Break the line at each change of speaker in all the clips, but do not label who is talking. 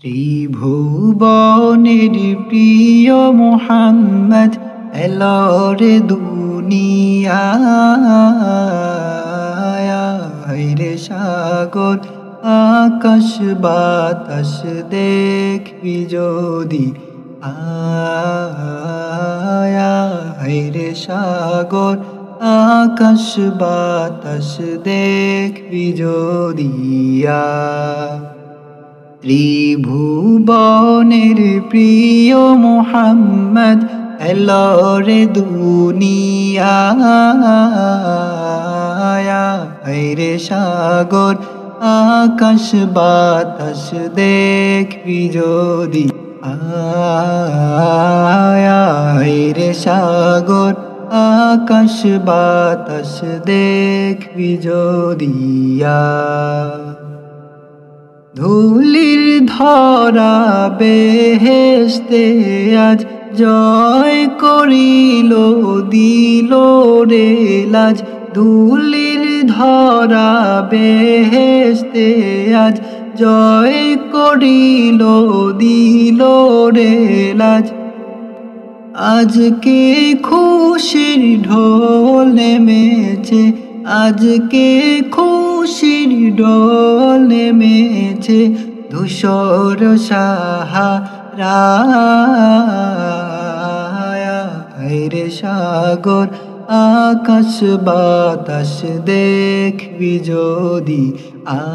ত্রিভুবনের প্রিয় মোহাম্মদ এলো রে দুনিয়ায় রে সাগর আকাশ বাতাস দেখবি যদি আয় রে সাগর আকাশ বাতাস দেখবি যদি ত্রিভুবনের প্রিয় মোহাম্মদ এলো রে দুনিয়ায় রে সাগর আকাশ বাতাস দেখবি যদি আয় রে সাগর আকাশ বাতাস দেখবি যদি ধুলির ধরা বেহেশতে আজ জয় করিল দিল রে লাজ ধুলির ধরা বেহেশতে আজ জয় করিল দিল রে লাজ আজকে খুশির ঢোল নেমেছে আজকে খুশির ঢোল নেমেছে ধূসর সাহারায় রে সাগর আকাশ বাতাস দেখবি যদি আয়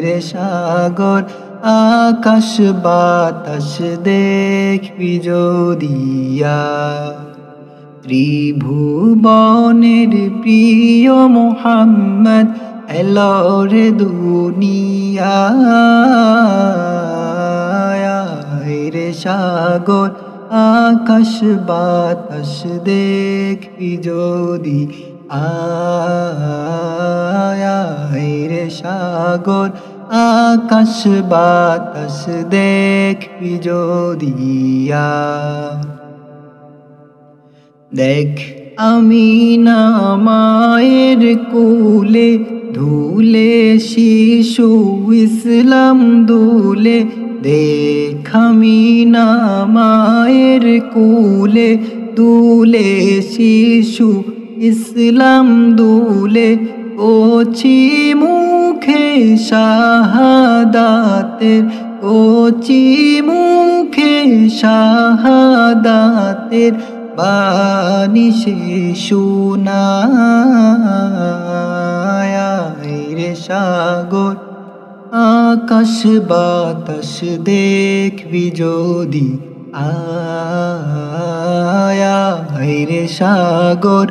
রে সাগর আকাশ বাতাস দেখবি যদি ত্রিভুবনের প্রিয় মোহাম্মদ এলো রে দুনিয়ায় রে সাগর আকাশ বাতাস দেখবি যদি আয় রে সাগর আকাশ বাতাস দেখবি যদি দেখ আমিনা মায়ের কোলে ধুলে শিশু ইসলাম দুলে দেখ আমিনা মায়ের কোলে দুলে শিশু ইসলাম দুলে কচি মুখে শাহাদাতের কচি মুখে শাহাদাতের বাণী সে শোনায় রে সাগর আকাশ বাতাস দেখবি যদি আয় রে সাগর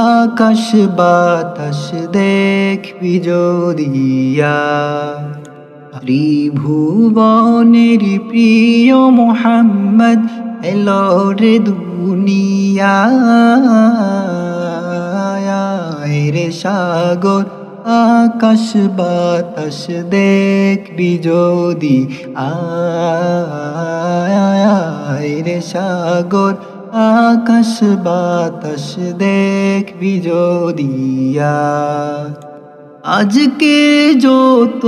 আকাশ বাতাস দেখবি যদি ত্রিভুবনের প্রিয় মোহাম্মদ এলো রে দুনিয়ায় রে সাগর আকাশ বাতাস দেখবি যদি আয় রে সাগর আকাশ বাতাস দেখবি যদি আজকে যত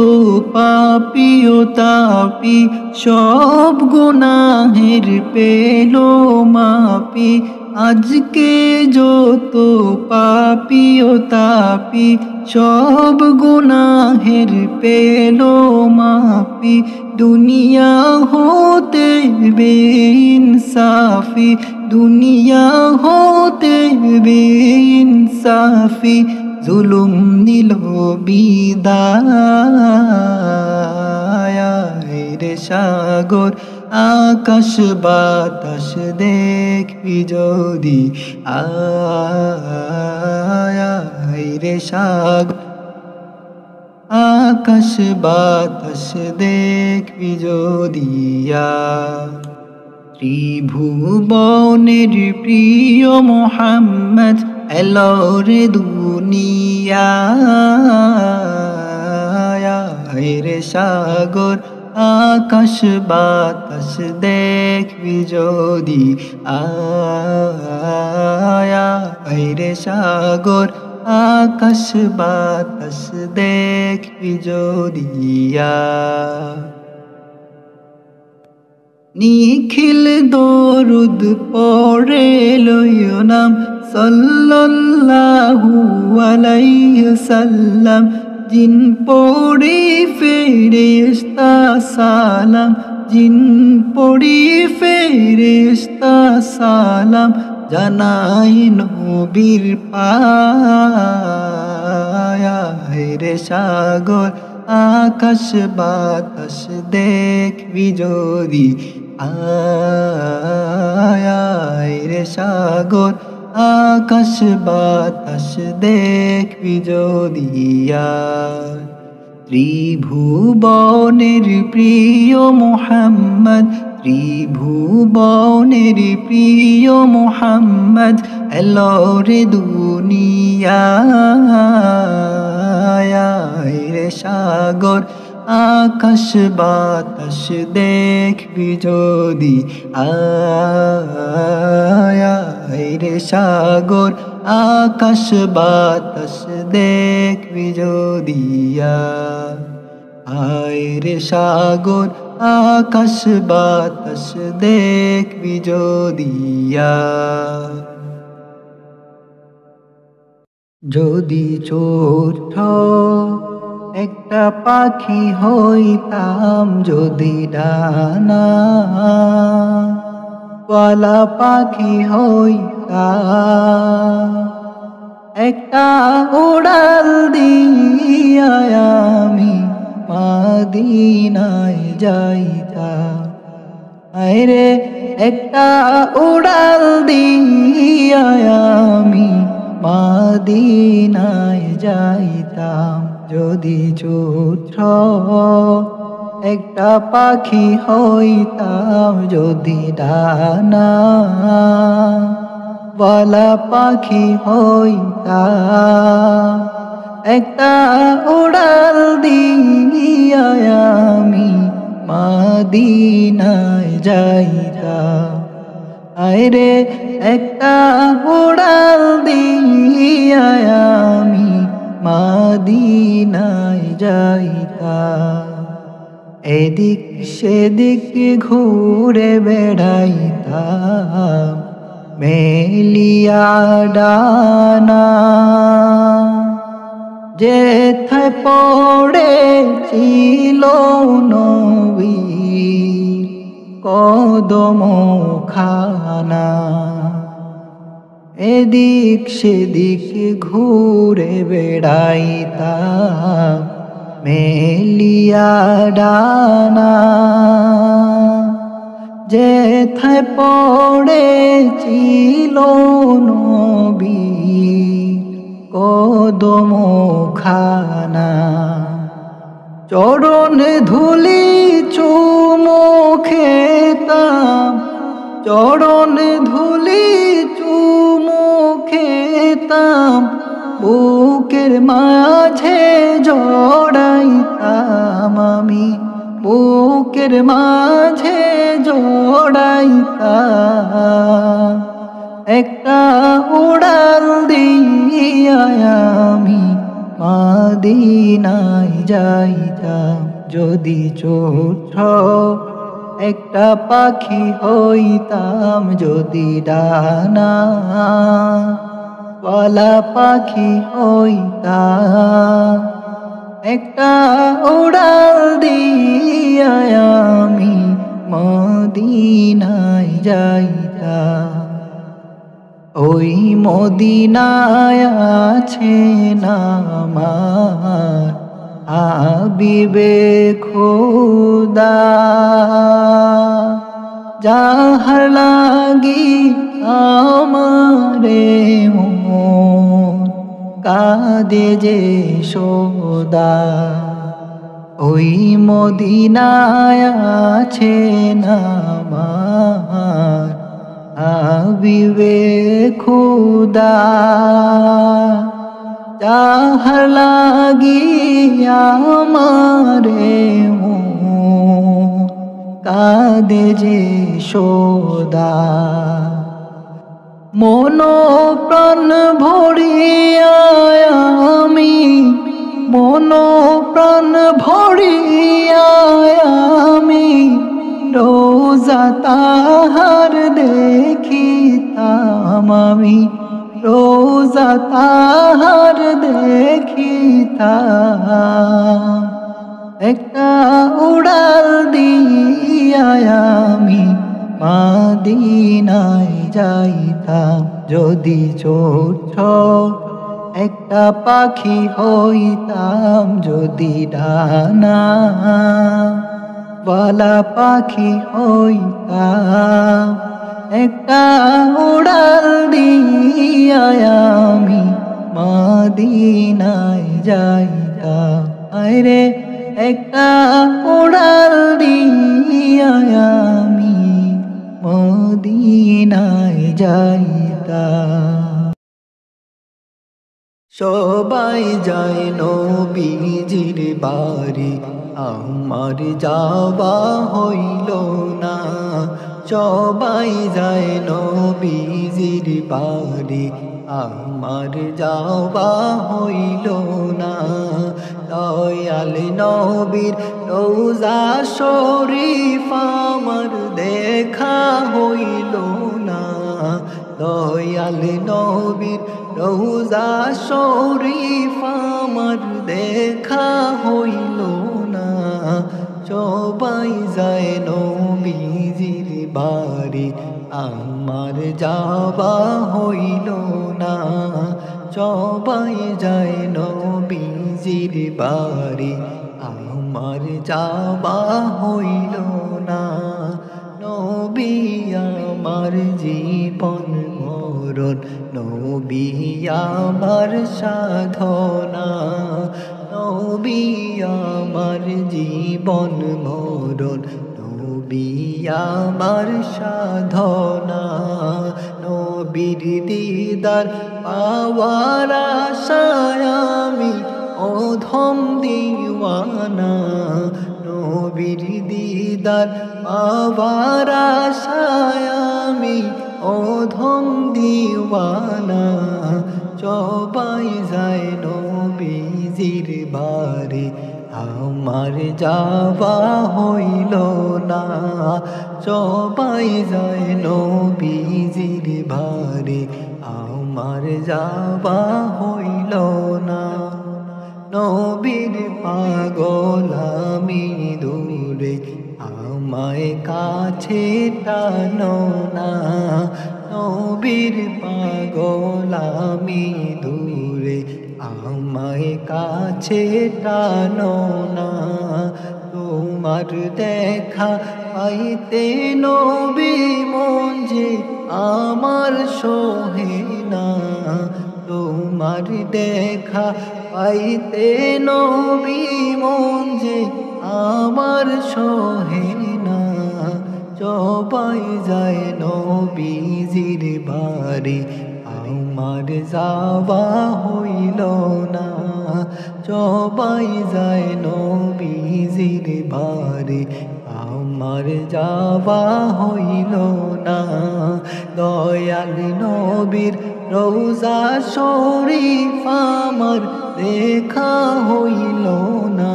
পাপী ও তাপী সব গুনাহের পেল মাপি আজকে যত পাপী ও তাপী সব গুনাহের পেল মাপি দুনিয়া হতে বেইনসাফি দুনিয়া হতে বেইনসাফি জুলুম নিল বিদায় রে সাগর আকাশ বাতাস দেখবি যদি আয় রে সাগর আকাশ বাতাস দেখবি যদি ত্রিভুবনের প্রিয় মোহাম্মদ এলো রে দুনিয়ায় রে সাগর আকাশ বাতাস দেখবি যদি আয় রে সাগর আকাশ বাতাস দেখবি যদিয়া নিখিল দরুদ পড়ে লইও নাম সাল্লাল্লাহু আলাইহি সাল্লাম জিন পড়ি ফেরেশতা সালাম জিন পড়ি ফেরেশতা সালাম জানাই নবীর পায়া রে সাগর আকাশ বাতাস দেখবি যদি আয় রে সাগর আকাশ বাতাস দেখবি যদি ত্রিভুবনের প্রিয় মুহাম্মদ ত্রিভুবনের প্রিয় মুহাম্মদ এলো রে দুনিয়ায় রে সাগর আকাশ বাতাস দেখবি যদি আয় রে সাগর আকাশ বাতাস দেখবি যদি আয় রে সাগর আকাশ বাতাস দেখবি যদি যদি ছোট্ট একটা পাখি হইতাম যদি ডানা ওয়ালা পাখি হইতাম একটা উড়াল দিয়া আমি মদিনায় যাইতাম আরে একটা উড়াল দিয়া আমি মদিনায় যাইতাম যদি ছোট্ট একটা পাখি হইতাম যদি ডানা ওয়ালা পাখি হইতাম একটা উড়াল দিয়া আমি মদিনায় যাইতাম আরে একটা উড়াল দিয়া আমি মদিনায় যাইতাম এদিক সেদিক ঘুরে বেড়াইতাম মেলিয়া ডানা যেথায় পড়েছিল নবীর কদম খানা এদিক সেদিক ঘুরে বেড়াইতাম মেলিয়া ডানা যেথায় পড়েছিল নবীর কদম খানা চরণ ধুলি চুমো খেতাম চরণ ধুলি চুমো খেতাম বুকের মাঝে জড়াইতাম আমি বুকের মাঝে জড়াইতাম একটা উড়াল দিয়া আমি মদিনায় যাইতাম যদি ছোট্ট একটা পাখি হইতাম যদি ডানা ওয়ালা পাখি হইতাম একটা উড়াল দিয়া আমি মদিনায় যাইতাম ওই মদিনায় আছেন আমার হাবিবে খোদা যাহার লাগি আমারে মন কাঁদে যে সদা ওই মদিনায় আছেন আমার হাবিবে খোদা যাহার লাগি আমারে মন কাঁদে যে সদা মন প্রাণ ভরিয়া আমি, মন প্রাণ ভরিয়া আমি রোজা তাহার দেখিতাম আমি, রোজা তাহার দেখিতাম। একটা উড়াল দিয়া আমি মদিনায় যাইতাম, যদি ছোট একটা পাখি হইতাম, যদি ডানা বালা পাখি হইতাম। একটা উড়াল দিয়া আমি মদিনায় যাইতাম, আরে একটা উড়াল দিয়া আমি মদিনায় যাইতাম। সবাই যায় নবীজির বাড়ি, আমার যাওয়া হইল না। সবাই যায় নবীজির বাড়ি, আমার যাওয়া হইল না। দয়াল নবীর রোজা শরীফ আমার দেখা হইল না। দয়াল নবীর রোজা শরীফ আমার দেখা হইল না। সবাই যায় নবীজির বাড়ি, আমার যাওয়া হইল না। সবাই যায় নবীজির বাড়ি, আমার যাওয়া হইল না। নবী আমার জীবন মরণ, নবী আমার সাধনা। নবী আমার জীবন মরণ, নবী আমার সাধনা। নবীর দিদার পাওয়ার আশায় আমি অধম দিওয়ানা। নবীর দিদার পাওয়ার আশায় আমি অধম দিওয়ানা। সবাই যায় নবীজির বাড়ি, আমার যাওয়া হইল না। সবাই যায় নবীজির বাড়ি, আমার যাওয়া হইল না। নবীর পাগল আমি দূরে, আমায় কাছে টানো না। নবীর পাগল আমি দূরে, আমায় কাছে টানো না। তোমার দেখা পাইতে নবী মন যে আমার সোহে না। তোমার দেখা পাইতে নবী মন যে আমার সোহে না। সবাই যায় নবীজির বাড়ি, আমার যাওয়া হইল না। সবাই যায় নবীজির বাড়ি, আমার যাওয়া হইল না। দয়াল নবীর রোজা শরীফ আমার দেখা হইল না।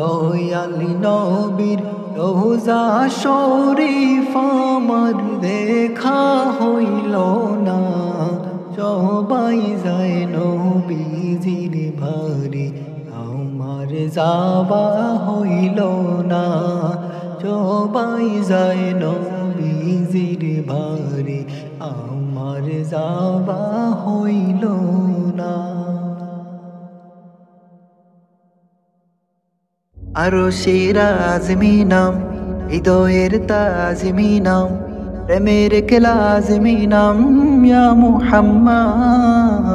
দয়াল নবীর রোজা শরীফ আমার দেখা হইল না। সবাই যায় নবীজির বাড়ি, আমার যাওয়া হইল না। সবাই যায় নবীজির বাড়ি, আমার যাওয়া হইল না। আরশের আযমিনাম, হৃদয়ের তাজমিনাম, প্রেমের লাজমিনাম ইয়া মুহাম্মদ।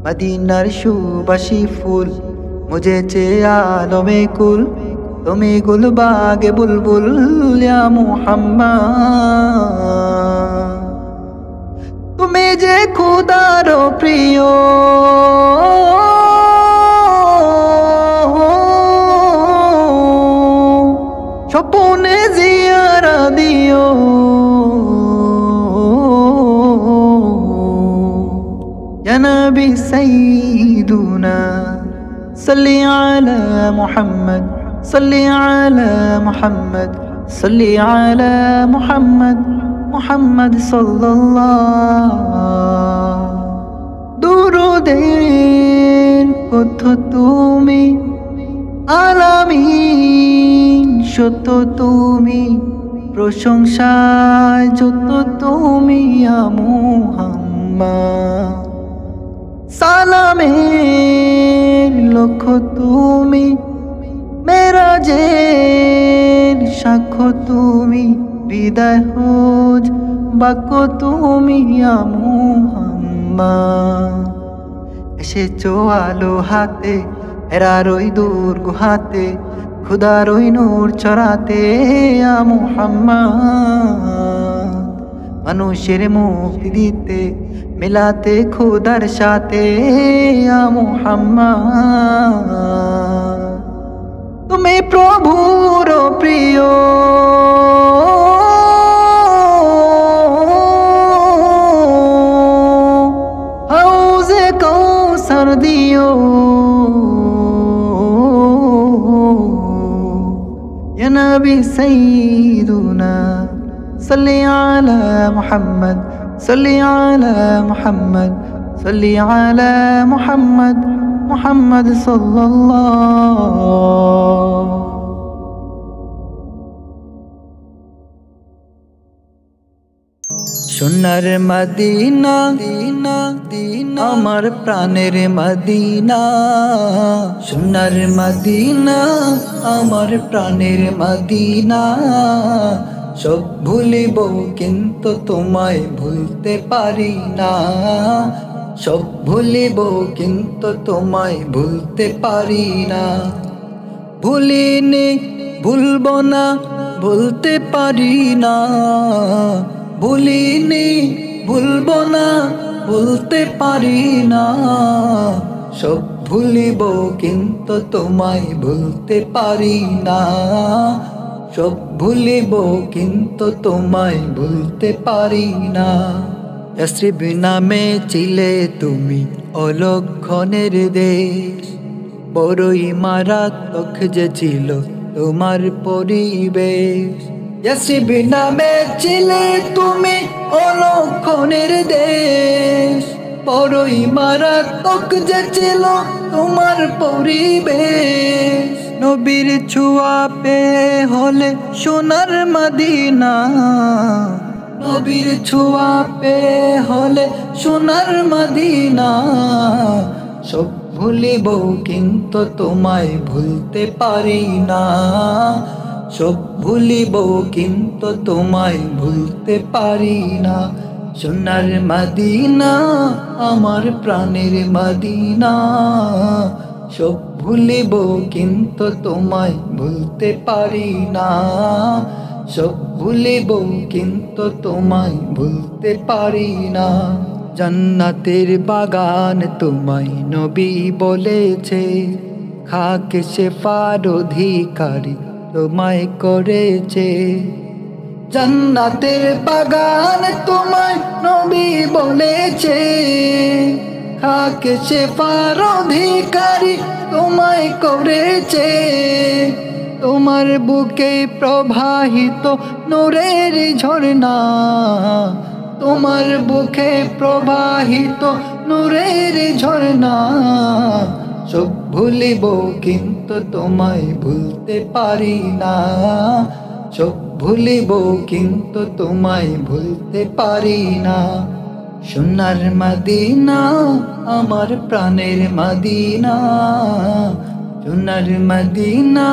মদিনার সুবাসী ফুল মুঝেছে আলমে কুল, তুমি গুলবাগে বুলবুল ইয়া মুহাম্মদ। তুমি যে খুদার প্রিয়, স্বপনে জিয়ারা দিও يا نبي سيدنا صل على محمد صل على محمد صل على محمد محمد صلى الله দুরুদের কত তুমি আলামিন সত্য তুমি প্রশংসায় যত তুমি ইয়া মুহাম্মদ সালামের লক্ষ্য তুমি মেরাজের সাক্ষ্য তুমি বিদায় হোজ বাক্য তুমি ইয়া মুহাম্মদ এসেছো আলো হাতে হেরার ওই দূর গুহাতে খুদার ওই নূর ছড়াতে ইয়া মুহাম্মদ মানুষের মুক্তি দিতে মিলাতে খুদার সাথে ইয়া মুহাম্মদ তুমি প্রভুর প্রিয় হাউজে কৌসার দিও ইয়া নবী সাইয়্যিদুনা সাল্লি আলা মুহাম্মদ সাল্লি আলা মুহাম্মদ সাল্লি আলা মুহাম্মদ মুহাম্মদ সাল্লাল্লাহু সোনার মদিনা দিনা দিনা আমার প্রাণের মদিনা সোনার মদিনা আমার প্রাণের মদিনা সব ভুলিব কিন্তু তোমায় ভুলতে পারি না সব ভুলিব কিন্তু তোমায় ভুলতে পারি না ভুলিনি ভুলব না ভুলতে পারি না ভুলিনি ভুলব না ভুলতে পারি না সব ভুলিব কিন্তু তোমায় ভুলতে পারি না সব ভুলিব কিন্তু তোমায় ভুলতে পারি না ইয়াসরিব নামে ছিলে তুমি অলক্ষণের দেশ বড়ই মারাত্মক যে ছিল তোমার পরিবেশ ইয়াসরিব নামে ছিলে তুমি অলক্ষণের দেশ বড়ই মারাত্মক যে ছিল তোমার পরিবেশ নবীর ছোঁয়া পেয়ে হলে সোনার মদিনা নবীর ছোঁয়া পেয়ে হলে সোনার মদিনা সব ভুলিব কিন্তু তোমায় ভুলতে পারি না সব ভুলিব কিন্তু তোমায় ভুলতে পারি না সোনার মদিনা আমার প্রাণের মদিনা সব ভুলিব কিন্তু তোমায় ভুলতে পারি না সব ভুলিব কিন্তু তোমায় ভুলতে পারি না জান্নাতের বাগান তোমায় নবী বলেছে খাকে শেফার অধিকারী তোমায় করেছে জান্নাতের বাগান তোমায় নবী বলেছে খাকে শেফার অধিকারী তোমায় করেছে তোমার বুকে প্রবাহিত নূরের ঝর্ণা তোমার বুকে প্রবাহিত নূরের ঝর্ণা সব ভুলিব কিন্তু তোমায় ভুলতে পারি না সব ভুলিব কিন্তু তোমায় ভুলতে পারি না সোনার মদিনা আমার প্রাণের মদিনা সোনার মদিনা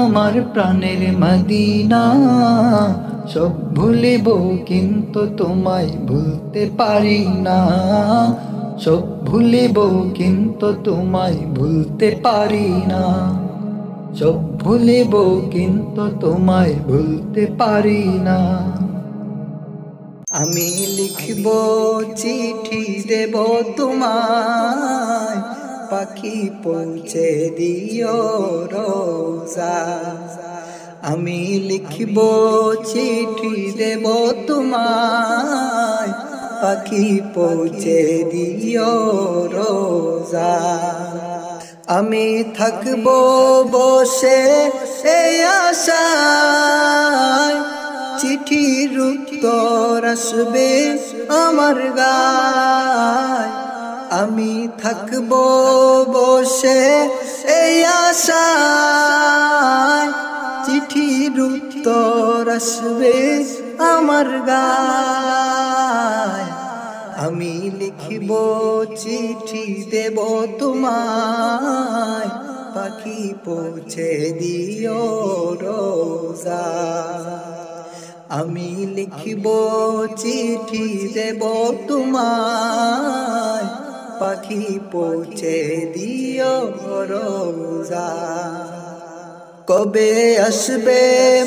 আমার প্রাণের মদিনা সব ভুলিব কিন্তু তোমায় ভুলতে পারি না সব ভুলিব কিন্তু তোমায় ভুলতে পারি না সব ভুলিব কিন্তু তোমায় ভুলতে পারি না আমি লিখব চিঠি দেব তোমায় পাখি পৌঁছে দিও রোজা আমি লিখব চিঠি দেব তোমায় পাখি পৌঁছে দিও রোজা। আমি থাকবো বসে এই আশায়, চিঠির উত্তর আসবে আমার গায়। আমি থাকবো বসে এই আশায়, চিঠির উত্তর আসবে আমার গায়। আমি লিখিব চিঠি দেব তোমায়, পাখি পৌঁছে দিও রোজা। আমি লিখিব চিঠি দেব তোমায়, পাখি পৌঁছে দিও রোজা। কবে আসবে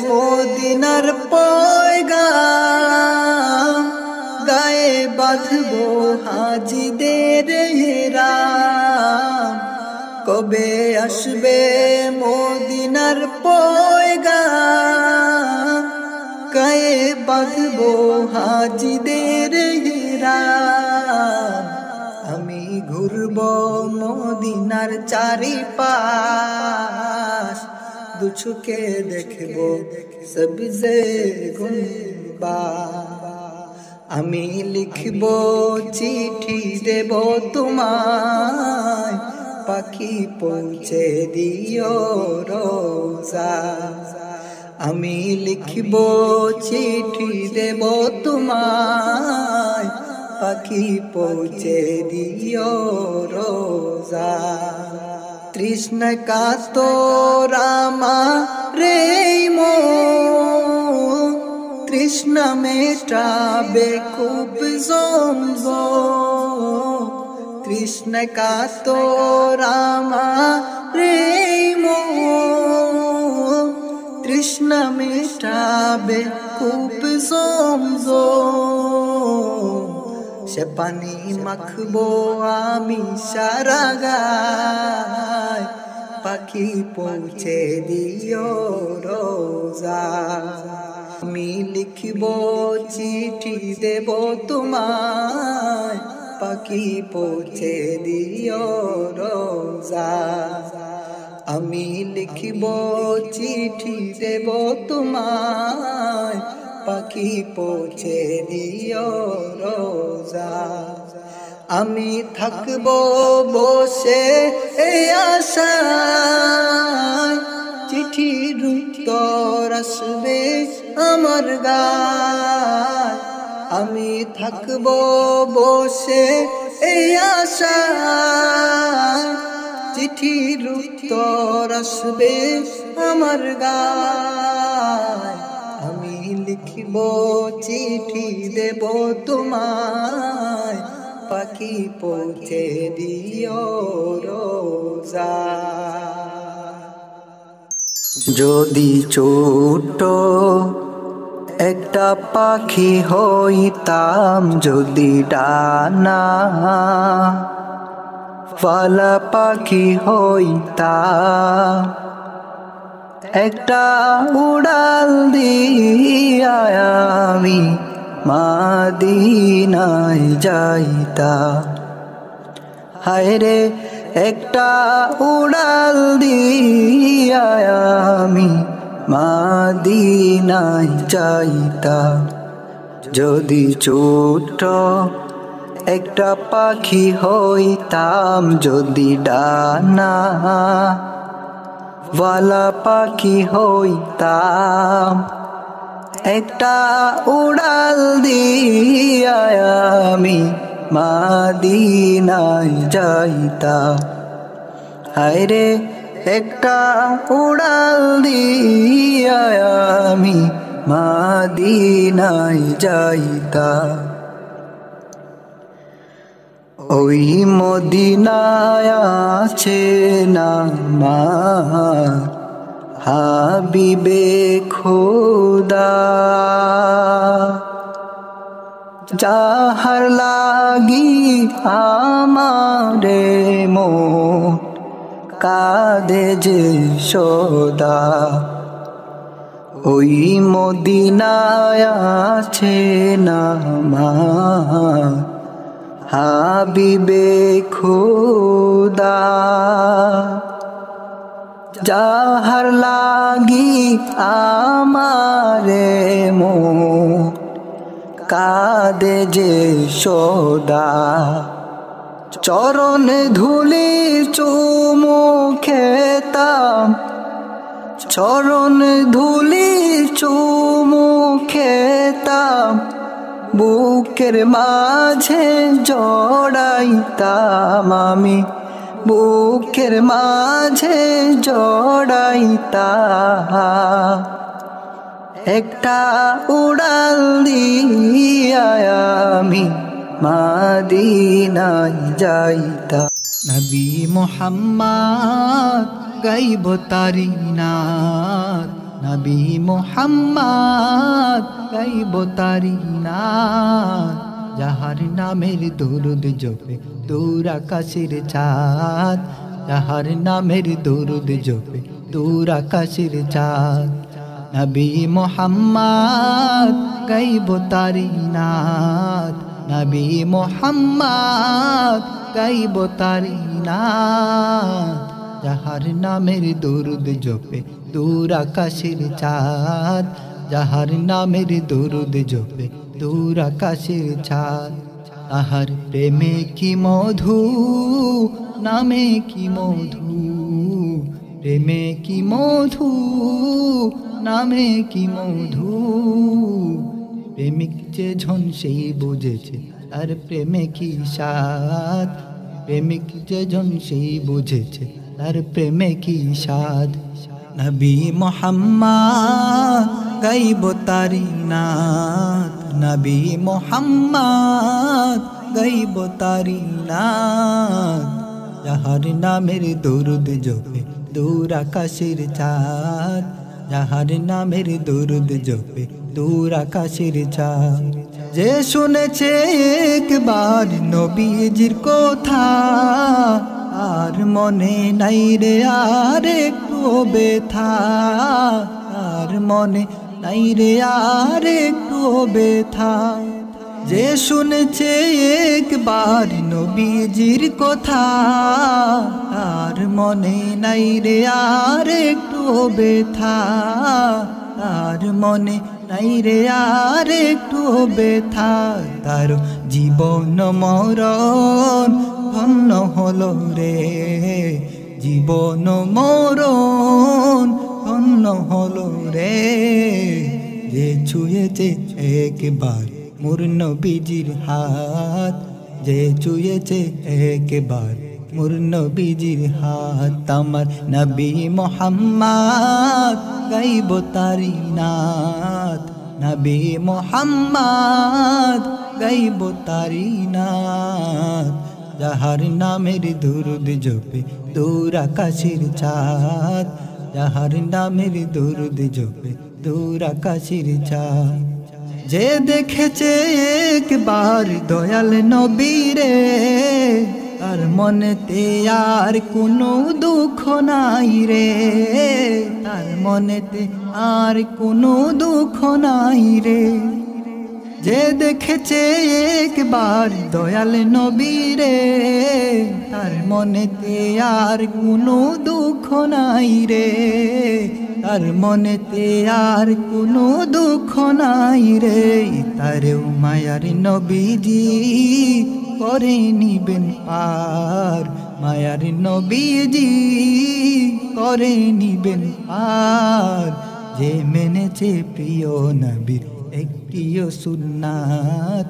মদিনার পয়গাম, গায়ে বাঁধবো হাজিদের হেরাম। কবে আসবে মদিনার পয়গাম, গায়ে বাঁধবো হাজিদের হেরাম। আমি ঘুরবো মদিনার চারিপাশ, দুচোখে দেখবো সবজে গুনবা। আমি লিখবো চিঠি দেব তোমায়, পাখি পৌঁছে দিও রোজা। আমি লিখবো চিঠি দেব তোমায়, পাখি পৌঁছে দিও রোজা। তৃষ্ণা কাতর আমারে মন, তৃষ্ণা মেটাবে কূপ জমজম। তৃষ্ণা কাতর আমারে মন, তৃষ্ণা মেটাবে কূপ জমজম। সে পানি মাখবো আমি সারা গায়, পাখি পৌঁছে দিও রোজা। আমি লিখবো চিঠি দেব তোমায়, পাখি পৌঁছে দিও রোজা। আমি লিখবো চিঠি দেব তোমায়, পাখি পৌঁছে দিও রোজা। আমি থাকবো বসে এই আশায়, চিঠির উত্তর আসবে আমার গায়। আমি থাকবো বসে এই আশায়, চিঠির উত্তর আসবে আমার গায়। আমি লিখব চিঠি দেব তোমায়, পাখি পৌঁছে দিও রোজা। যদি ছোট একটা পাখি হইতাম, যদি ডানা ফালা পাখি হইতাম, একটা উড়াল দিয়া আমি মদিনায় যাইতাম। হায়রে একটা উড়াল দিয়া আমি মদিনায় যাইতাম। যদি ছোট একটা পাখি হইতাম, যদি ডানা ওয়ালা পাখি হইতাম, একটা উড়াল দিয়া আমি মদিনায় যাইতাম। হায়রে একটা উড়াল দিয়া আমি মদিনায় যাইতাম। ওই মদিনায় আছে নামার হাবিবে খোদা, যাহার লাগি আমারে মন কাঁদে যে সদা। ওই মদিনায় আছে নামার হাবিবে খোদা, যাহার লাগি আমারে মন কাঁদে যে সদা। চরণ ধুলি চুমু খেতাম, চরণ ধুলি চুমু খেতাম, বুকের মাঝে জড়াইতাম আমি, বুকের মাঝে জড়াইতাম। একটা উড়াল দিয়া আমি মদিনায় যাইতাম। নবী মুহাম্মদ গাইব তারি নাত, নবী মুহাম্মদ গাইব তারি নাত। যাহার নামের দরুদ জপে দূর আকাশের চাঁদ, যাহার নামের দরুদ জপে দূর আকাশের চাঁদ। নবী মুহাম্মদ গাইব তারি নাত, নবী মুহাম্মদ গাইব তারি নাত। যাহার নামের দরুদ জপে দূর আকাশের চাঁদ, যাহার নামের দরুদ জপে দূর আকাশের চাঁদ। তাহার প্রেমে কি মধু, নামে কি মধু, প্রেমে কি মধু, নামে কি মধু। প্রেমিক যে জন সেই বুঝেছে তার প্রেমে কি স্বাদ, প্রেমিক যে জন সেই বুঝেছে তার প্রেমে কি স্বাদ। নবী মুহাম্মদ গাইব তারি নাত, নবী মুহাম্মদ গাইব তারি নাত। যাহার নামের দরুদ জপে দূর আকাশের চাঁদ, যাহার নামের দরুদ জপে দূর আকাশের চাঁদ। যে শুনেছে একবার নবীজির কথা, আর মনে নাই রে আর একটু ব্যথা, আর মনে নাই রে আর একটু ব্যথা। যে শুনেছে একবার নবীজির কথা, আর মনে নাই রে আর একটু ব্যথা, আর মনে নাই রে আর একটু ব্যথা। তার জীবন মরণ ধন্য হলো রে, জীবন মরণ ধন্য হলো রে। যে ছুঁয়েছে একবার মোর নবীজির হাত, যে ছুঁয়েছে একবার মোর নবীজির হাত। আমার নবী মুহাম্মদ গাইব তারি নাত, নবী মুহাম্মদ গাইব তারি নাত। যাহার নামের দরুদ জপে দূর আকাশের চাঁদ, যাহার নামের দরুদ জপে দূর আকাশের চাঁদ। যে দেখেছে একবার দয়াল নবীরে, তার মনেতে আর কোনো দুঃখ নাই রে, তার মনেতে আর কোনো দুঃখ নাই রে। যে দেখেছে একবার দয়াল নবীরে, তার মনেতে আর কোনো দুঃখ নাই রে, তার মনেতে আর কোনো দুঃখ নাই রে। তারেও মায়ার নবীজি করে নিবেন পার, মায়ার নবীজি করে নিবেন পার। যে মেনেছে প্রিয় নবীর একটিও সুন্নাত,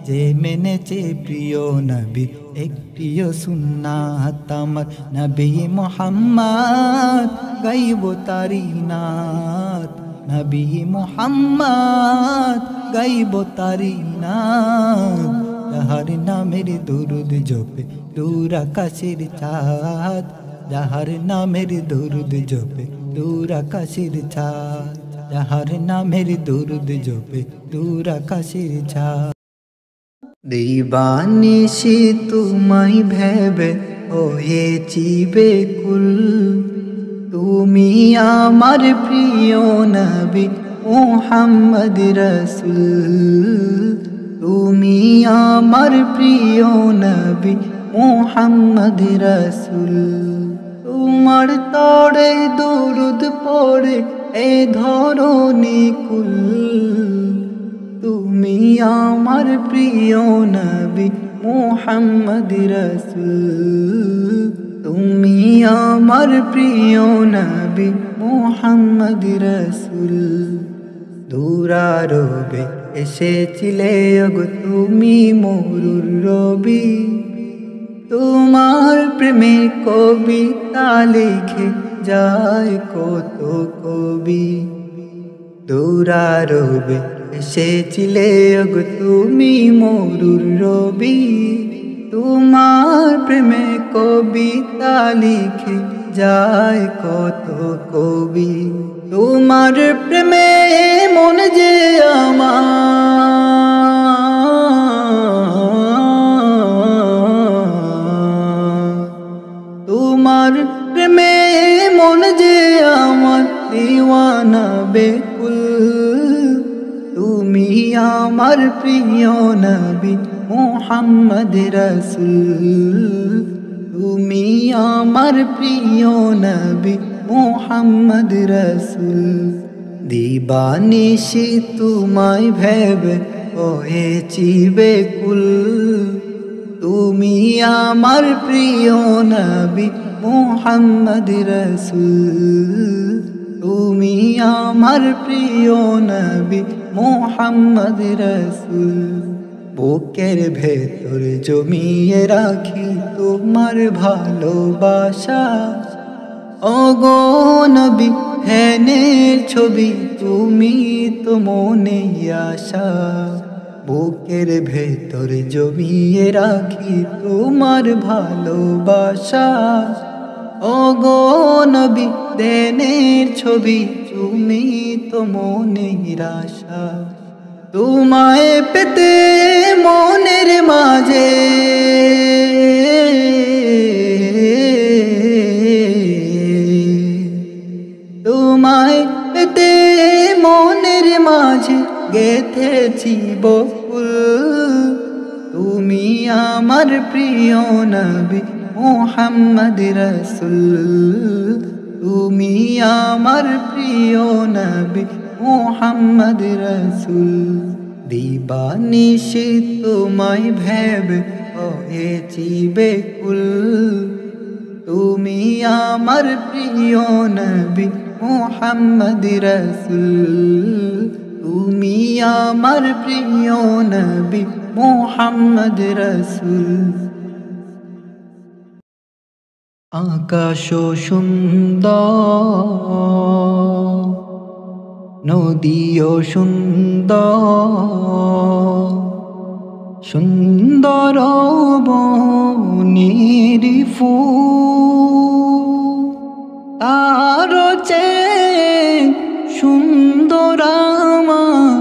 যে মেনেছে প্রিয় নবীর একটিও সুন্নাত। আমার নবী মুহাম্মদ গাইব তারি নাত, নবী মুহাম্মদ গাইব তারি নাত। যাহার নামের দরুদ জপে দূর আকাশের চাঁদ, যাহার নামের দরুদ জপে দূর আকাশের চাঁদ, যাহার নামের দরুদ জপে দূর আকাশের চাঁদ। দিবানিশি তোমায় ভেবে হয়েছি বেকুল, তুমি তুমি আমার প্রিয় নবী মুহাম্মদ রাসূল, তুমি আমার প্রিয় নবী মুহাম্মদ রাসূল। তোমার তরে দরুদ পড়ে এ ধরণী কুল, তুমি আমার প্রিয় নবী মুহাম্মদ রাসূল, তুমি আমার প্রিয় নবী মুহাম্মদ রাসূল। দুরারোবে এসেছিলে ওগো তুমি মরুর রবি, তোমার প্রেমে কবিতা লিখে যায় কত কবি। দুরারোবে এসেছিলে ওগো তুমি মরুর রবি, তোমার প্রেমে কবিতা লিখে যায় কত কবি। তোমার প্রেমে মন যে আমার, তোমার প্রেমে মন যে আমার দিওয়ানা বেকুল। তুমি আমার প্রিয় নবী মুহাম্মদ রাসূল, তুমি আমার প্রিয় নবী মুহাম্মদ রাসূল। দিবানিশি তোমায় ভেবে হয়েছি বেকুল, তুমি আমার প্রিয় নবী মুহাম্মদ রাসূল, তুমি আমার প্রিয় নবী মুহাম্মদ রাসূল। বুকের ভেতর জমিয়ে রাখি তোমার ভালোবাসা, ওগো নবী হেনের ছবি তুমি তো মনে আশা। বুকের ভেতর জমিয়ে রাখি তোমার ভালোবাসা, ওগো নবী দেনের ছবি তুমি তো মনে আশা। তোমায় পেতে মনের মাঝে তোমায় পেতে মনের মাঝে গেথেছি বকুল। তুমি আমার প্রিয় নবী মুহাম্মদ রাসূল, তুমি আমার প্রিয় নবী মুহাম্মদ রাসূল। দিবানিশি তোমায় ভেবে হয়েছি বেকুল, তুমি আমার প্রিয় নবী মুহাম্মদ রাসূল, তুমি আমার প্রিয় নবী মুহাম্মদ রাসূল। আকাশ সুন্দর, নদীও সুন্দর, সুন্দর বনের ফুল, তার চেয়ে সুন্দর আমার,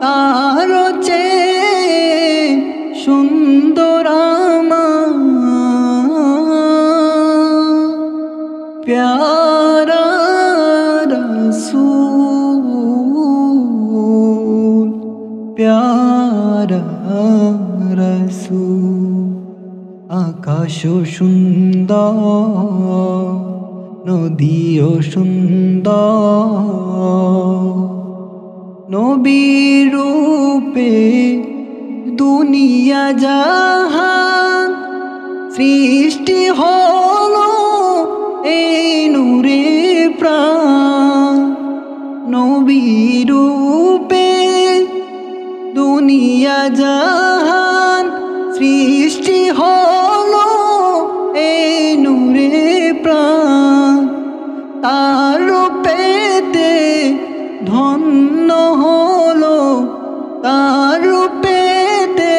তার চেয়ে সুন্দর আমার প্যারা রাসূল, প্যারা রাসূল। আকাশ সুন্দর, নদীও সুন্দর, নবীর রূপে দুনিয়া জাহান সৃষ্টি হলো এই নূরে প্রাণ। নবীর রূপে দুনিয়া জাহান সৃষ্টি হলো এই নূরে প্রাণ। তার রূপেতে ধন্য হলো, তার রূপেতে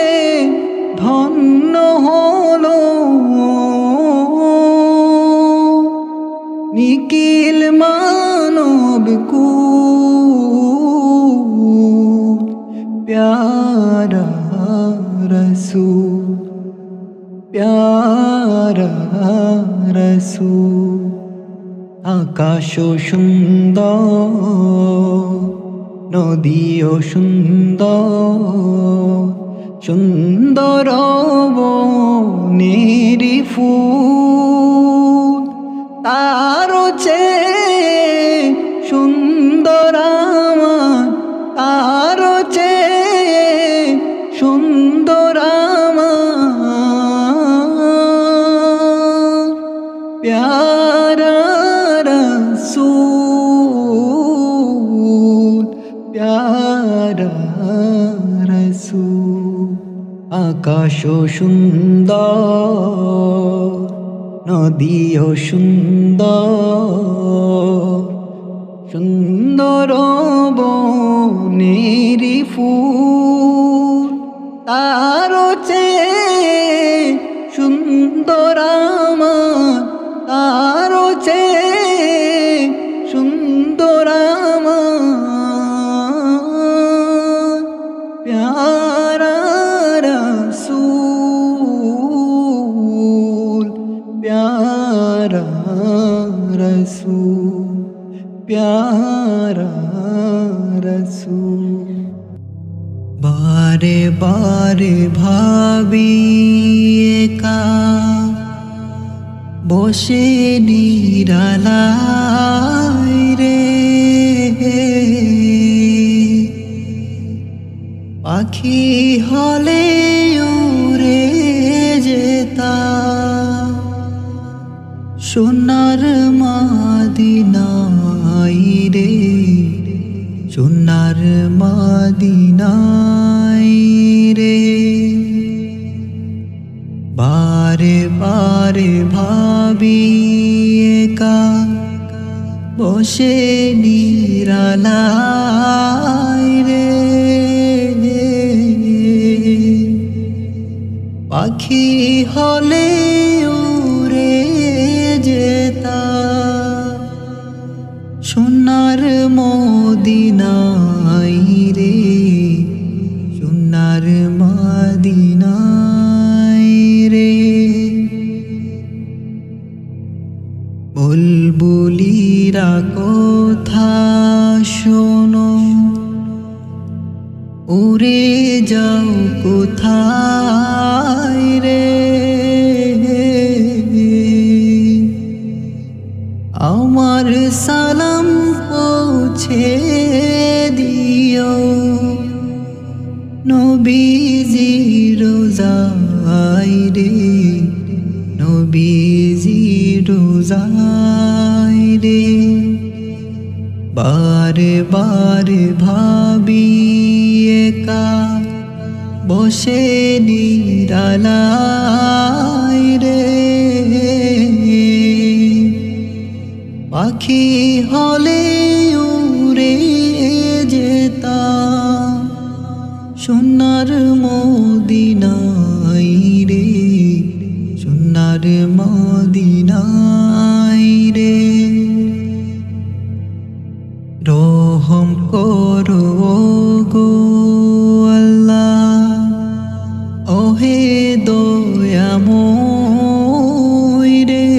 ধন্য হলো নিখিল মানব কুল, প্যারা রাসূল, প্যারা রাসূল। আকাশও সুন্দর, নদীও সুন্দর, সুন্দর বনের ফুল তারও চেয়ে সুন্দর আমার, তারও চেয়ে সুন্দর আমার প্যারা রসূল, প্যারা রসূল। আকাশও সুন্দর, নদীও সুন্দর, সুন্দর বনের ফুল তারও চেয়ে সুন্দর আমার, তারও চেয়ে সুন্দর আমার প্যারা রসূল, প্যারা রসূল, প্যারা রসূল। বারে বারে ভাবি একা বসে নিরালায় রে, পাখি হলে উড়ে যেতাম সোনার মদিনায় রে, সোনার মদিনায় রে। বারে বারে ভাবি একা বসে নিরালায় রে, পাখি হলে উড়ে যেতাম সোনার মদিনায় রে, সোনার মদিনায় রে। বুলবুলিরা কথা শোনো, উড়ে যাও কোথায় রে, আমার সালাম পৌঁছে দিও নবীজি রোজায় রে, নবীজি রোজায় রে। বারে বারে ভাবি একা বসে নিরালায় রে, পাখি হলে উড়ে যেতাম সোনার মদিনায় রে, সোনার মদিনায় রে। রহম করো গো আল্লাহ, ওহে দয়াময় রে,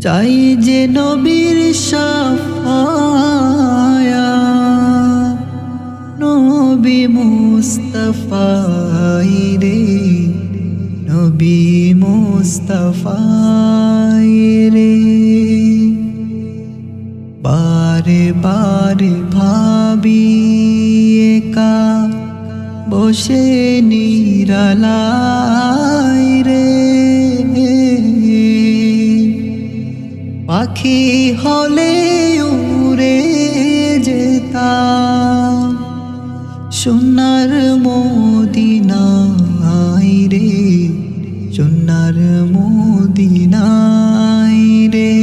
চাই যে নবীর শাফায়াত, নবী মুস্তাফাই রে, নবী মুস্তাফাই রে। বারে বারে ভাবি একা বসে নিরালায় রে, পাখি হলে উড়ে যেতাম সোনার মদিনায় রে, সোনার মদিনায় রে।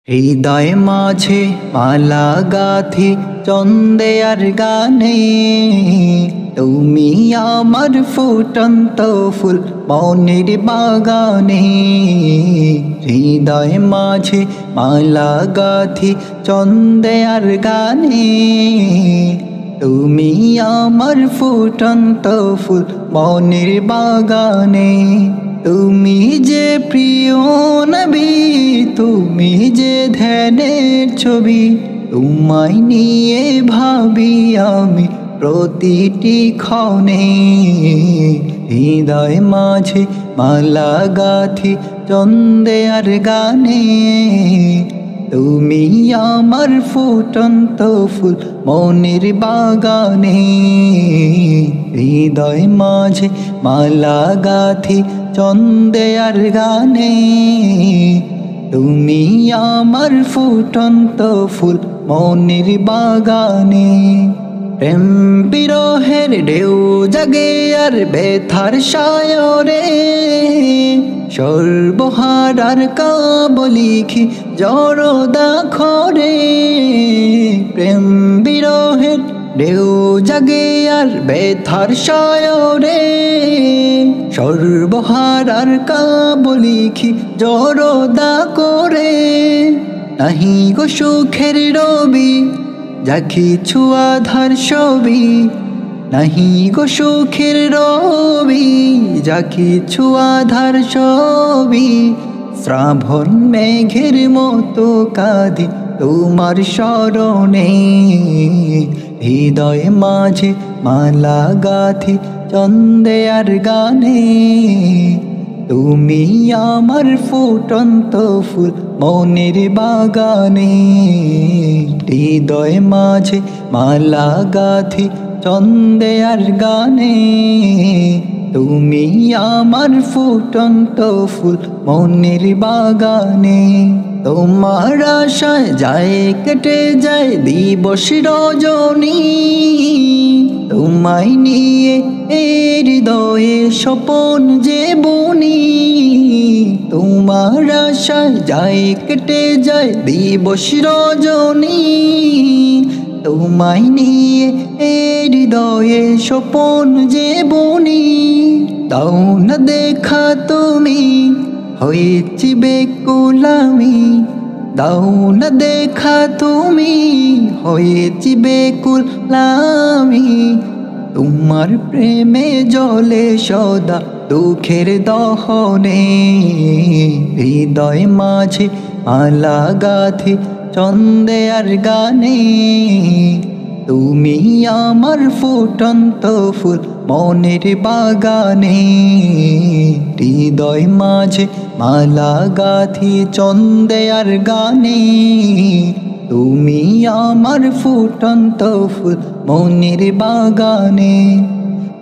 হৃদয় মাঝে মালা গাথি চন্দে আর গানে, তুমি আমার ফুটন্ত ফুল মনের বাগানে। হৃদয় মাঝে মালা গাথি চন্দে আর গানে, তুমি আমার ফুটন্ত ফুল মনের বাগানে। তুমি যে প্রিয় নবী, তুমি যে ধ্যানের ছবি, তোমায় নিয়ে ভাবি আমি প্রতিটি ক্ষণে। হৃদয় মাঝে মালা গাথি চন্দে আর গানে। তুমি আমার ফুটন্ত ফুল মনের বাগানে। হৃদয় মাঝে মালা গাথি চন্দে আর গানে। তুমি আমার ফুটন্ত ফুল মনের বাগানে। প্রেম বিরহের ঢেউ জাগে আর ব্যথার সায়রে, সর্বহারার কাব লিখি জড়দা খরে। প্রেম বিরহের ঢেউ জাগে আর ব্যথার সায়রে, সর্বহারার কাব লিখি জড়দা করে। নাহি গো সুখের রবি যা কিছু আধার ছবি, নাহি গো সুখের রবি যা কিছু আধার ছবি। শ্রাবণ মেঘের মতো কাঁদি তোমার স্মরণে। হৃদয় মাঝে মালা গাথি চন্দে আর গানে। তুমি আমার ফুটন্ত ফুল মনের বাগানে। হৃদয় মাঝে মালা গাথি চন্দে আর গানে। তুমি আমার ফুটন্ত ফুল মনের বাগানে। তোমার আশায় যায় কেটে যায় দিবস রজনী, তোমায় নিয়ে হৃদয়ে স্বপন যে বুনি। তোমার আশায় যায় কেটে যায় দিবস রজনী, তোমায় নিয়ে হৃদয়ে স্বপন যে বুনি। দাও না দেখা তুমি হয়েছি বেকুল আমি, দাও না দেখা তুমি হয়েছি বেকুল আমি। তোমার প্রেমে জলে সদা দুঃখের দহনে। হৃদয় মাঝে মালা গাথি চন্দে আর গানে। তুমি আমার ফুটন্ত ফুল মনের বাগানে। হৃদয় মাঝে মালা গাথি চন্দে আর গানে। তুমি আমার ফুটন্ত ফুল মনের বাগানে।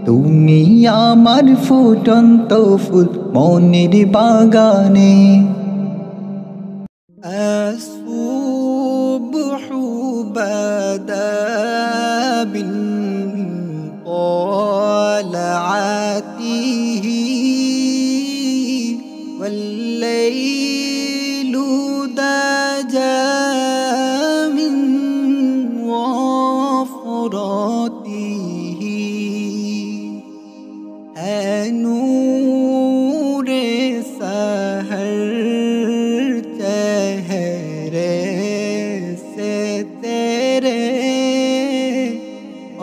তুমি আমার ফুটন্ত ফুল মনের বাগানে। الصبح بدا من طلعته والليل دجى من وفرته نور سحر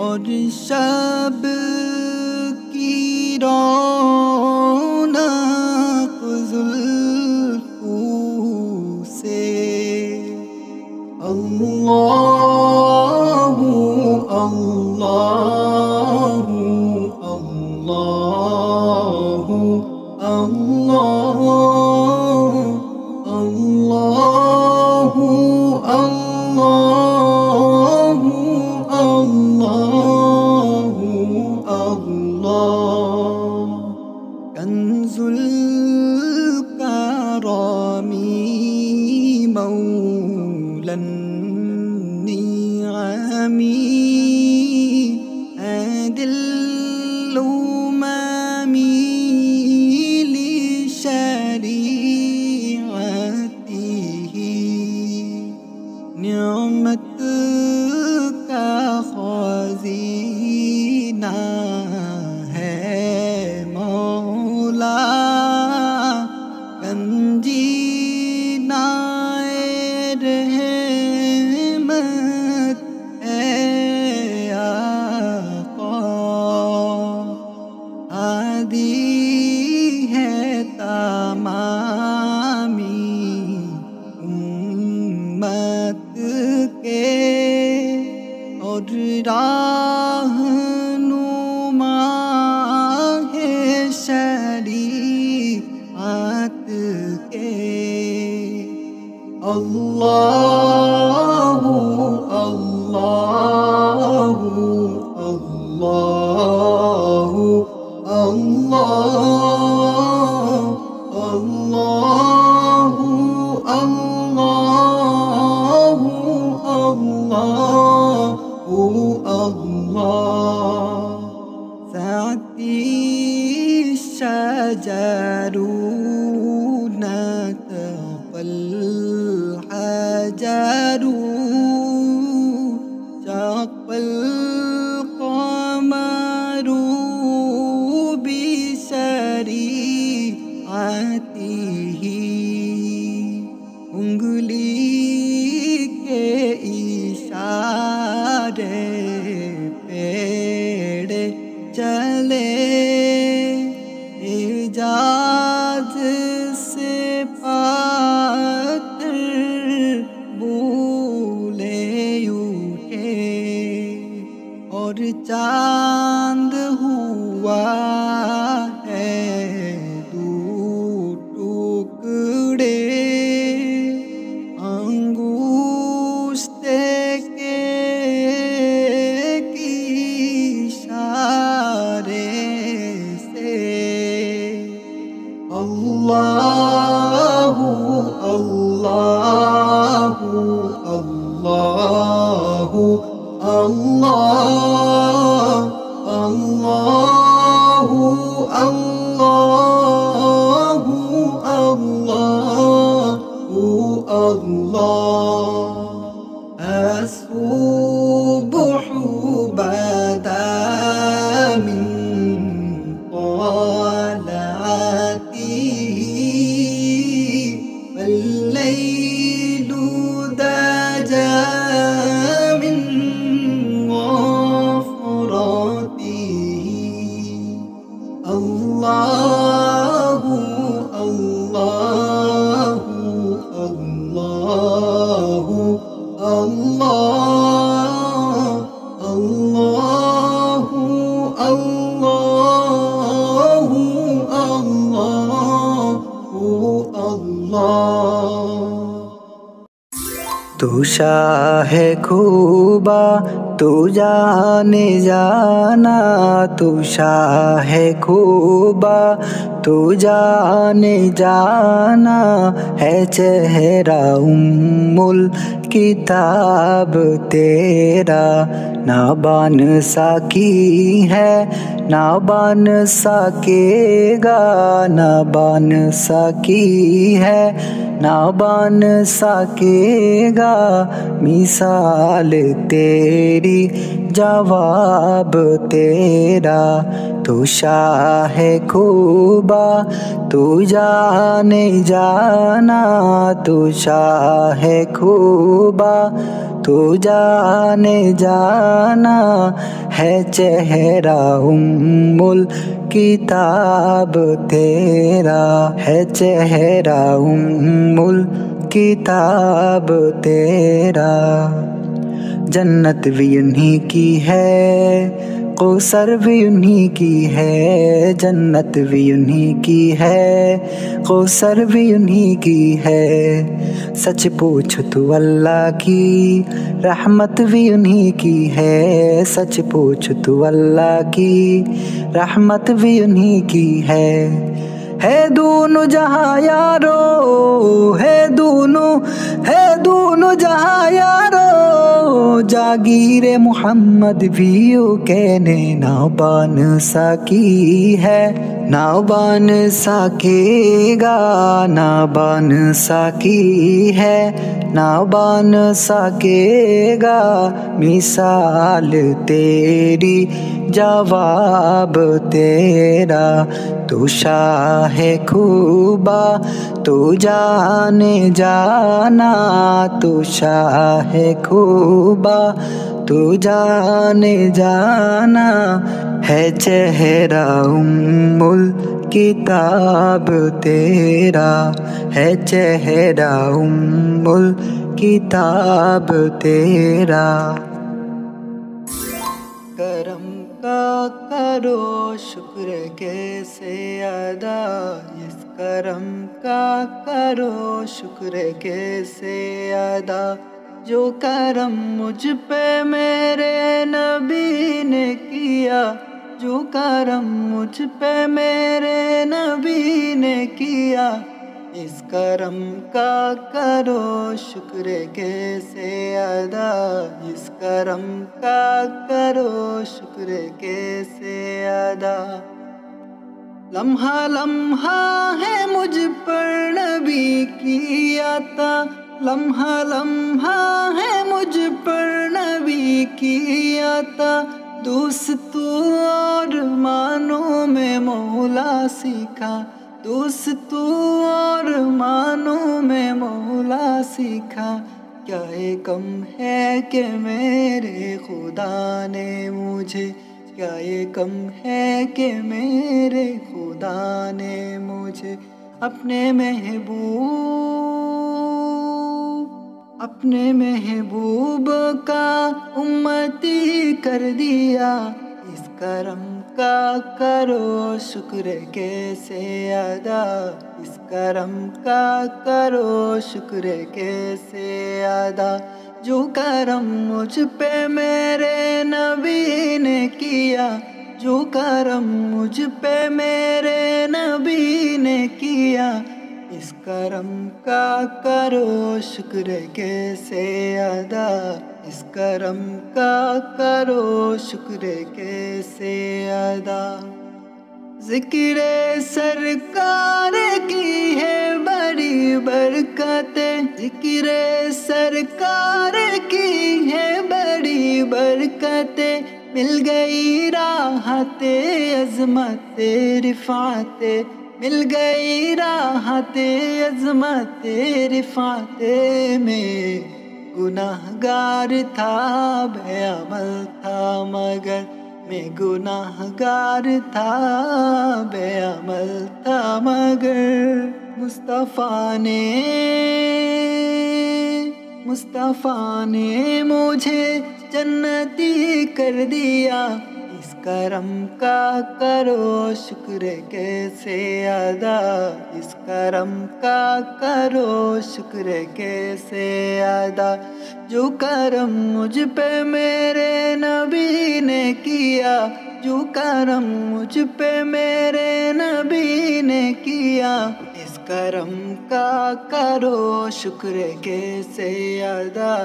और शब की रौनक जुल्फों से। अल्लाहु अल्लाहु अल्लाहु अल्लाहु अल्लाहु अल्लाहु अल्लाहु अल्लाह। कंजुल करमी मौलन निअमी अदिल उममी लिशरीअतिही। निअमत का खज़ीना है मौला, गंजीनाए तमामी उम्मत के और राहनुमा है शरीअत के। अल्लाहु अल्लाहु अल्लाहु अल्लाहु अल्लाहु अल्लाहु अल्लाह। सअती शजरू नतफल हजरू शक़ल क़मरू बिशरीअतिही। उंगली के इशारे पेड़ चले एजाज से पातर बूले उठे और चांद हुआ है दो टुकड़े अंगूष्ठे के इशारे से। अल्लाहु अल्लाहु अल्लाहु अल्लाह अल्लाहु अल्लाहु अल्लाहु अल्लाह। अस्सुब्हु बदा मिन तलअतिही वल्लैलु दजा मिन ग़फ़रतिही। अल्लाहु अल्लाहु अल्लाहु अल्लाह अल्लाहु अल्लाहु अल्लाहु अल्लाह। तू शाहे खूबा तू जाने जाना, तू शाहे खूबा तू जाने जाना है चेहरा उम्मुल किताब तेरा। ना बन सकी है ना बन सकेगा, ना बन सकी है ना बन सकेगा मिसाल तेरी जवाब तेरा। तू शाहे खूबा तू जाने जाना, तू शाहे खूबा तू जाने जाना है चेहरा उम्मुल किताब तेरा, है चेहरा उम्मुल किताब तेरा। जन्नत भी उन्हीं की है, कौसर भी उन्हीं की है, जन्नत भी उन्हीं की है, कौसर भी उन्हीं की है। सच पूछो तो अल्लाह की रहमत भी उन्हीं की है, सच पूछो तो अल्लाह की रहमत भी उन्हीं की है दोनों जहां यारो, है दोनों जहां यारो। जागीरे मोहम्मद भी यू कहने ना बन सकी है, ना बन सकेगा, ना बन सकी है, ना बन सकेगा मिसाल तेरी जवाब तेरा। तू शाहे खूबा तू जाने जाना, तू शाहे खूबा तो जाने जाना है चेहरा उम्मुल किताब तेरा, है चेहरा उम्मुल किताब तेरा। करम का करो शुक्र कैसे अदा, इस करम का करो शुक्र कैसे अदा। जो करम मुझ पे मेरे नबी ने किया, जो करम मुझ पे मेरे नबी ने किया, इस करम का करो शुक्र कैसे अदा, इस करम का करो शुक्र कैसे अदा। लम्हा लम्हा है मुझ पर नबी की आता, लम्हा लम्हा है मुझ पर नबी की आता। दोस्तों और मानों में मौला सीखा, दोस्तों और मानों में मौला सीखा। क्या ये कम है कि मेरे खुदा ने मुझे, क्या ये कम है कि मेरे खुदा ने मुझे अपने महबूब का उम्मती कर दिया। इस करम का करो शुक्र कैसे अदा, इस करम का करो शुक्र कैसे अदा। जो करम मुझ पे मेरे नबी ने किया, जो करम मुझ पे मेरे नबी ने किया, इस करम का करो शुक्र कैसे अदा, इस करम का करो शुक्र कैसे अदा। ज़िक्र सरकार की है बड़ी बरकतें, ज़िक्र सरकार की है बड़ी बरकतें। मिल गई राहते अज़मते रिफ़ाते, मिल गई राहते अज़मते रिफ़ाते। में गुनाहगार था बेअमल था मगर, मैं गुनाहगार था बेअमल था मगर। मुस्तफ़ा ने मुझे जन्नती कर दिया। इस करम का करो शुक्र कैसे अदा, इस करम का करो शुक्र कैसे अदा। जो करम मुझ पे मेरे नबी ने किया, जो करम मुझ पे मेरे नबी ने किया, इस करम का करो शुक्र कैसे अदा,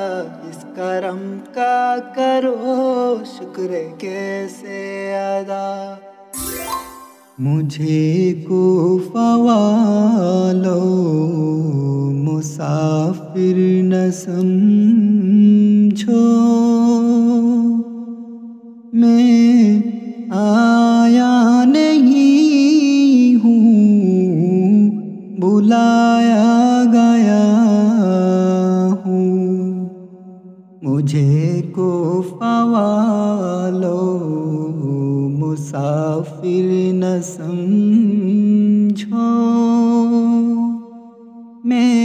इस करम का करो शुक्र कैसे अदा। मुझे कोफ़ा वालों मुसाफिर न समझो, मैं आया नहीं हूँ, बुलाया गया हूँ। मुझे कोफ़ा वालों मुसाफिर न समझो, मैं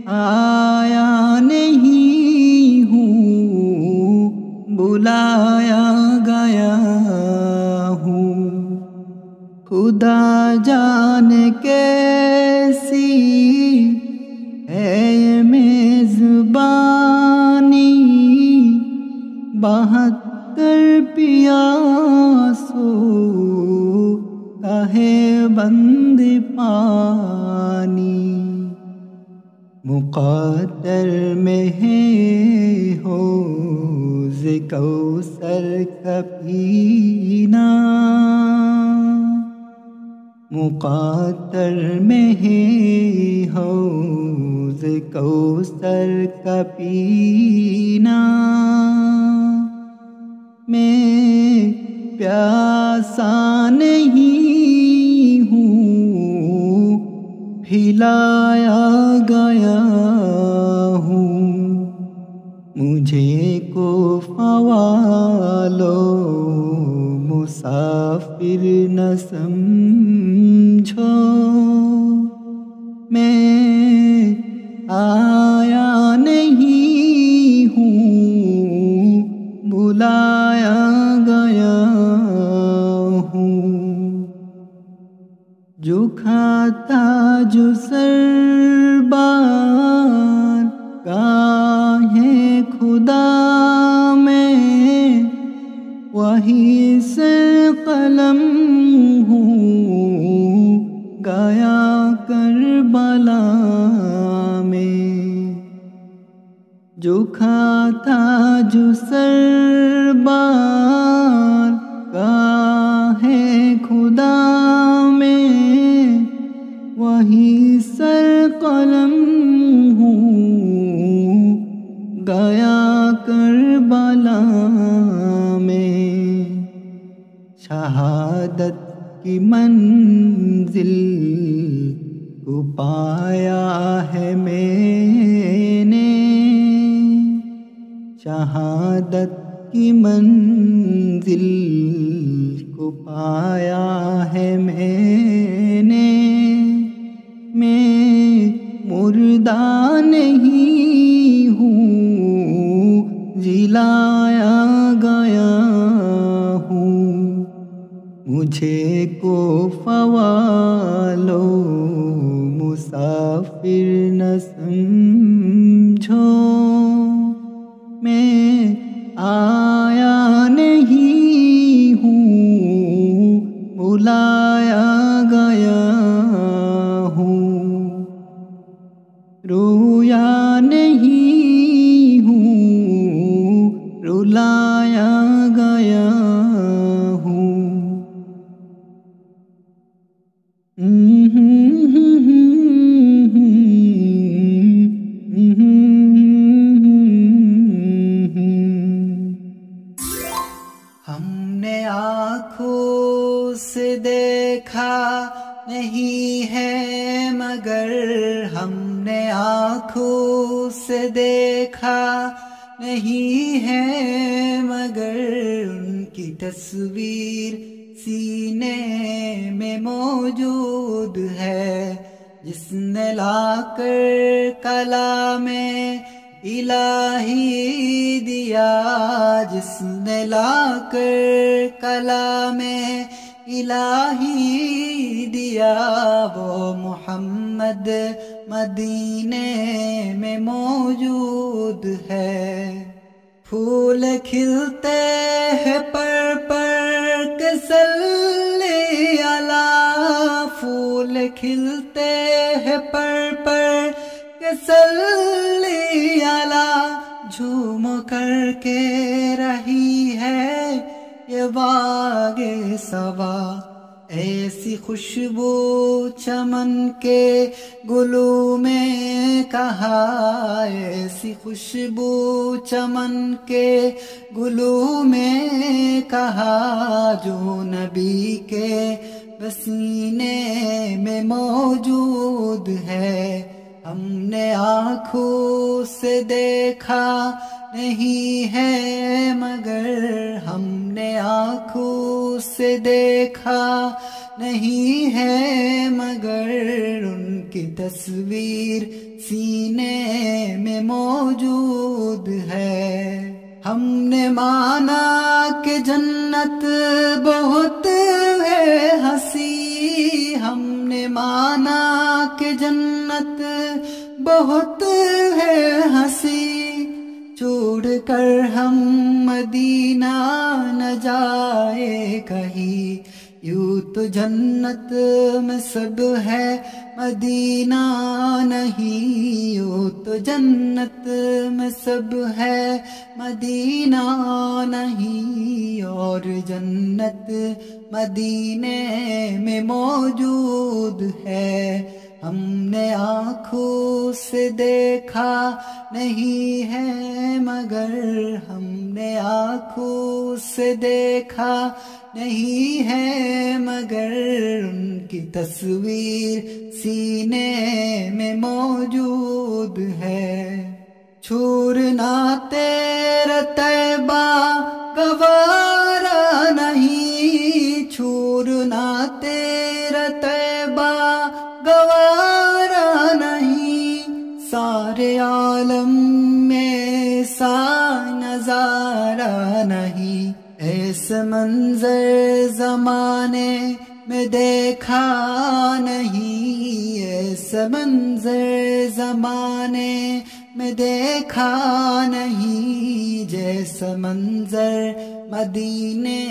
आया नहीं हूँ, बुलाया गया हूँ। खुदा जाने कैसी है ये मेज़बानी, 72 पियासों का है बंद पानी। मुक़द्दर में है हौज़ कौसर का पीना, मुक़द्दर में है हौज़ कौसर का पीना। मैं प्यासा नहीं हूँ, पिलाया गया हूँ। मुझे कोफ़ा समझो मैं आया नहीं हूँ, बुलाया गया हूँ। जो खाता जो सर बार गाहे खुदा में, वही सर कलम हूँ गया करबला में। जो खाता जो सर बार गाहे खुदा में, वही सर कलम हूँ गया करबला में। शहादत की मंजिल को पाया है मैंने, शहादत की मंजिल को पाया है मैंने। मैं मुर्दा नहीं हूँ, जिलाया गया हूँ। मुझे को फवालो मुसाफिर न समझो, मैं आया नहीं हूँ, बुलाया गया हूँ। रोया नहीं हूँ, रुलाया गया हूँ। हमने आँखों से देखा नहीं है मगर, हमने आँखों से देखा नहीं है मगर, उनकी तस्वीर सीने में मौजूद है। जिसने लाकर कला में इलाही दिया, जिसने लाकर कला में इलाही दिया, वो मुहम्मद मदीने में मौजूद है। फूल खिलते हैं पर के सल्ले अला, फूल खिलते हैं पर के सल्ले अला। झूम कर के रही है ये बागे सवा, ऐसी खुशबू चमन के गुलू में कहाँ, ऐसी खुशबू चमन के गुलू में कहाँ, जो नबी के पसीने में मौजूद है। हमने आँखों से देखा नहीं है मगर, हमने आँखों से देखा नहीं है मगर, उनकी तस्वीर सीने में मौजूद है। हमने माना कि जन्नत बहुत है हंसी, हमने माना कि जन्नत बहुत है हंसी। छोड़ कर हम मदीना न जाए कहीं, यूं तो जन्नत में सब है मदीना नहीं, यूं तो जन्नत में सब है मदीना नहीं। और जन्नत मदीने में मौजूद है। हमने आँखों से देखा नहीं है मगर, हमने आँखों से देखा नहीं है मगर, उनकी तस्वीर सीने में मौजूद है। छोड़ना तेरा तैबा गवारा नहीं, छोड़ना तेरा तैबा सिवा गवारा नहीं, सारे आलम में सा नजारा नहीं। ऐसे मंजर जमाने में देखा नहीं, ऐसे मंजर जमाने में देखा नहीं। जैसा मंजर मदीने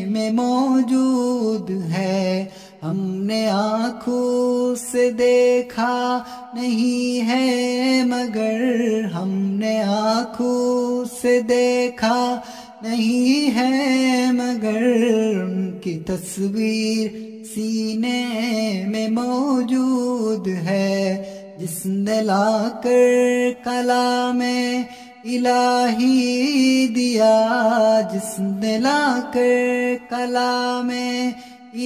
में मौजूद है, हमने आँखों से देखा नहीं है, मगर हमने आँखों से देखा नहीं है, मगर उनकी तस्वीर सीने में मौजूद है। जिसने लाकर कलामे इलाही दिया, जिसने लाकर कलामे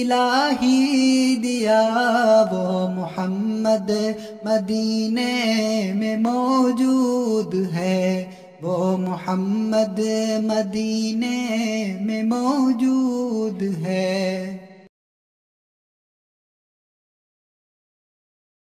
इलाही दिया, वो मोहम्मद मदीने में मौजूद है, वो मोहम्मद मदीने में मौजूद है।